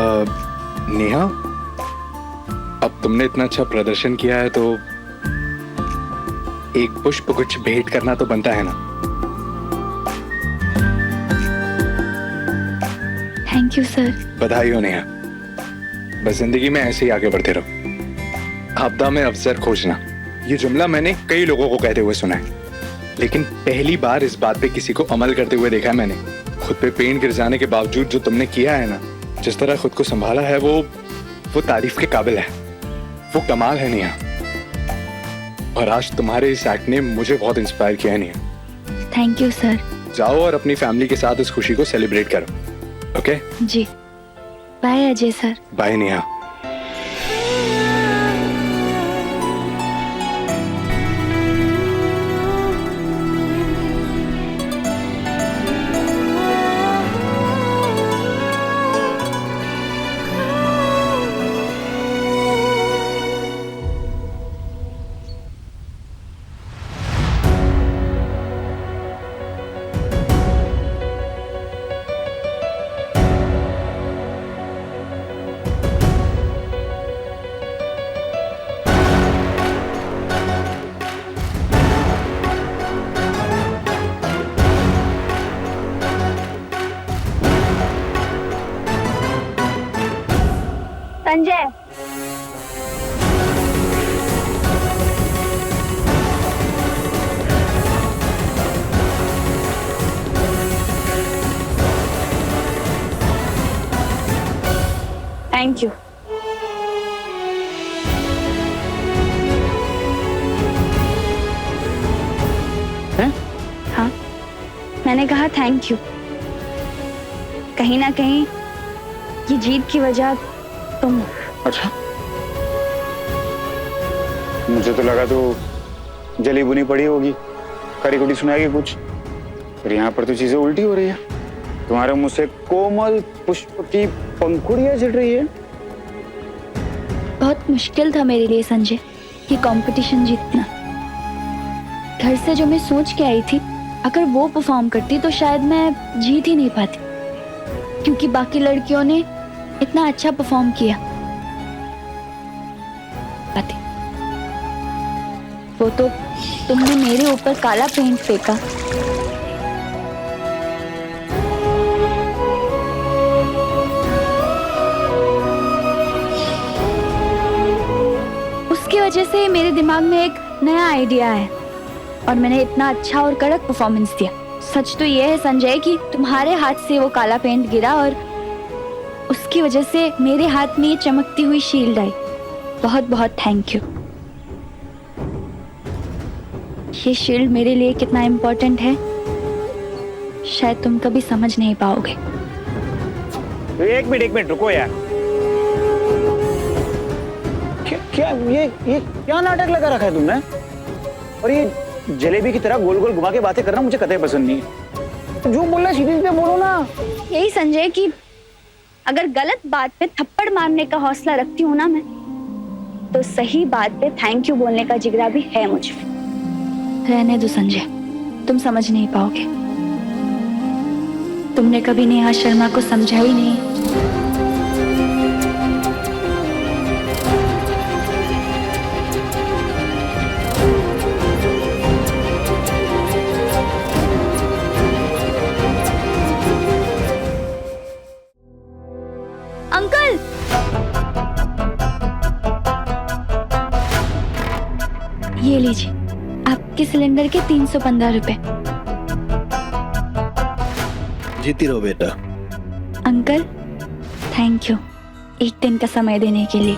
नेहा, अब तुमने इतना अच्छा प्रदर्शन किया है तो एक पुष्प गुच्छ भेंट करना तो बनता है ना। Thank you sir. बधाई हो नेहा। बस जिंदगी में ऐसे ही आगे बढ़ते रहो। आपदा में अवसर खोजना, ये जुमला मैंने कई लोगों को कहते हुए सुना है, लेकिन पहली बार इस बात पे किसी को अमल करते हुए देखा है मैंने। खुद पे पेंट गिर जाने के बावजूद जो तुमने किया है ना, जिस तरह खुद को संभाला है, वो तारीफ के काबिल है। वो कमाल है नेहा। और आज तुम्हारे इस एक्ट ने मुझे बहुत इंस्पायर किया है नेहा। Thank you sir. जाओ और अपनी फैमिली के साथ इस खुशी को सेलिब्रेट करो। Okay ji, bye Ajay sir. Bye Neha. Sanjay, thank you. हाँ, मैंने कहा थैंक यू। कहीं ना कहीं ये जीत की वजह तुम। अच्छा, मुझे तो लगा तो जली बुनी पड़ी होगी, खरी खुटी सुनाएगी कुछ, पर यहाँ पर तो चीजें उल्टी हो रही है। तुम्हारे मुंह से कोमल पुष्प की पंखुड़ियां झड़ रही है। बहुत मुश्किल था मेरे लिए संजय ये कंपटीशन जीतना। घर से जो मैं सोच के आई थी, अगर वो परफॉर्म करती तो शायद मैं जीत ही नहीं पाती, क्योंकि बाकी लड़कियों ने इतना अच्छा परफॉर्म किया। वो तो तुमने मेरे ऊपर काला पेंट फेंका, उसकी वजह से मेरे दिमाग में एक नया आइडिया है और मैंने इतना अच्छा और कड़क परफॉर्मेंस दिया। सच तो ये है संजय कि तुम्हारे हाथ से वो काला पेंट गिरा और उसकी वजह से मेरे हाथ में ये चमकती हुई शील्ड आई। बहुत बहुत थैंक यू। ये शील्ड मेरे लिए कितना इम्पोर्टेंट है शायद तुम कभी समझ नहीं पाओगे। एक मिनट रुको यार। क्या ये क्या नाटक लगा रखा है तुमने? और ये जलेबी की तरह गोल गोल घुमा के बातें करना मुझे कतई पसंद नहीं है। तो जो बोलना सीधे सीधे बोलो ना। यही संजय कि अगर गलत बात पे थप्पड़ मारने का हौसला रखती हूँ ना मैं, तो सही बात पे थैंक यू बोलने का जिगरा भी है मुझे। रहने दो संजय, तुम समझ नहीं पाओगे। तुमने कभी नेहा शर्मा को समझा ही नहीं। अंकल, ये लीजिए आपके सिलेंडर के 315 रुपए। जीती रहो बेटा। अंकल, थैंक यू एक दिन का समय देने के लिए।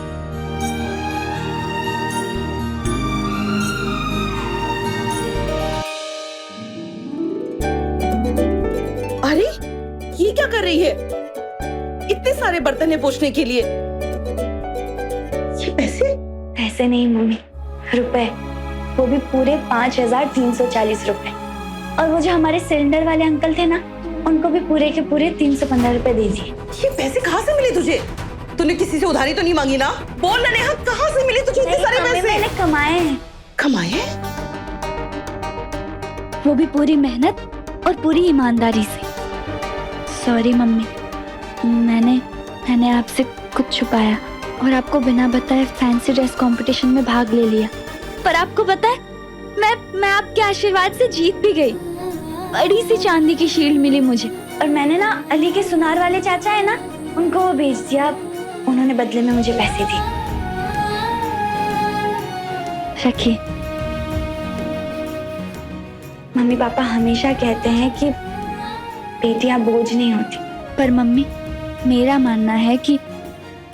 अरे ये क्या कर रही है? इतने सारे बर्तन है पोंछने के लिए। ये पैसे? पैसे नहीं मम्मी, रुपए, वो भी पूरे 5,340 रुपए। और वो जो हमारे सिलेंडर वाले अंकल थे ना, उनको भी पूरे के पूरे 315 रुपए दे दिए। ये पैसे कहाँ से मिले तुझे? तूने किसी से उधारी तो नहीं मांगी ना? बोल ना नेहा, कहाँ से मिले तुझे इतने सारे पैसे? मैंने कमाए हैं। कमाए? वो भी पूरी मेहनत और पूरी ईमानदारी से। सॉरी मम्मी, मैंने मैंने आपसे कुछ छुपाया और आपको बिना बताए फैंसी ड्रेस कंपटीशन में भाग ले लिया। पर आपको पता है, मैं आपके आशीर्वाद से जीत भी गई। बड़ी सी चांदी की शील्ड मिली मुझे और मैंने ना अली के सुनार वाले चाचा है ना, उनको वो भेज दिया। उन्होंने बदले में मुझे पैसे दिए। रखिए। मम्मी पापा हमेशा कहते हैं कि बेटियां बोझ नहीं होती, पर मम्मी, मेरा मानना है कि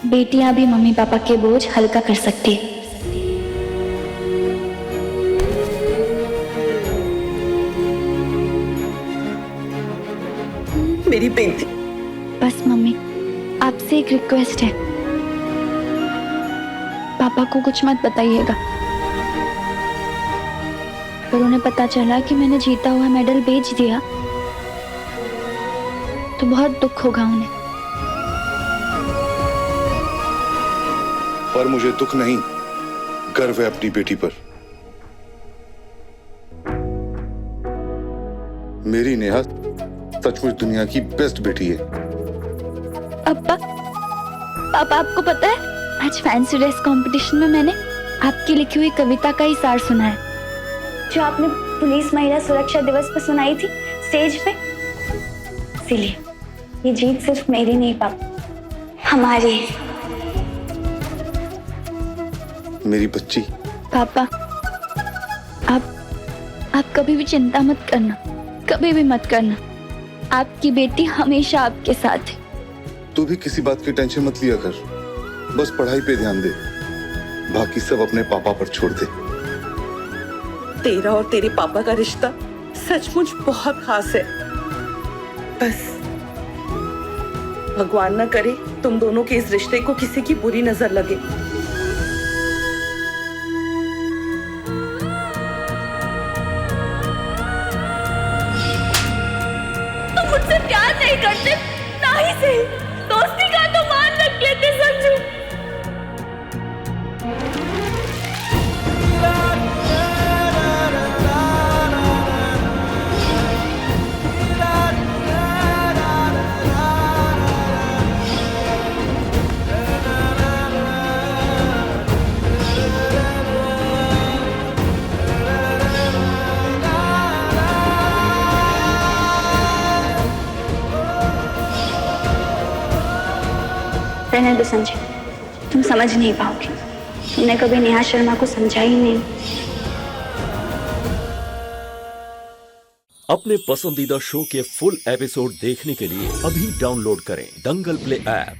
बेटियां भी मम्मी पापा के बोझ हल्का कर सकती है। मेरी बेटी। बस मम्मी, आपसे एक रिक्वेस्ट है, पापा को कुछ मत बताइएगा। अगर उन्हें पता चला कि मैंने जीता हुआ मेडल बेच दिया तो बहुत दुख होगा उन्हें। पर मुझे दुख नहीं, गर्व है अपनी बेटी पर। मेरी नेहा सचमुच दुनिया की बेस्ट बेटी है। पापा, पापा आपको पता है, आज फैंसी ड्रेस कंपटीशन में मैंने आपकी लिखी हुई कविता का ही सार सुना है, जो आपने पुलिस महिला सुरक्षा दिवस पर सुनाई थी स्टेज पे। इसीलिए ये जीत सिर्फ मेरी नहीं पापा, हमारी है। मेरी बच्ची। पापा, आप कभी भी चिंता मत करना, कभी भी मत करना। आपकी बेटी हमेशा आपके साथ है। तू भी किसी बात की टेंशन मत लिया कर, बस पढ़ाई पे ध्यान दे, बाकी सब अपने पापा पर छोड़ दे। तेरा और तेरे पापा का रिश्ता सचमुच बहुत खास है। बस भगवान ना करे तुम दोनों के इस रिश्ते को किसी की बुरी नजर लगे। तुम मुझसे प्यार नहीं करते, ना ही सही दोस्ती का तो मान रख लेते संजू। रहने दो संजय, तुम समझ नहीं पाओगे। तुमने कभी नेहा शर्मा को समझा ही नहीं। अपने पसंदीदा शो के फुल एपिसोड देखने के लिए अभी डाउनलोड करें दंगल प्ले ऐप।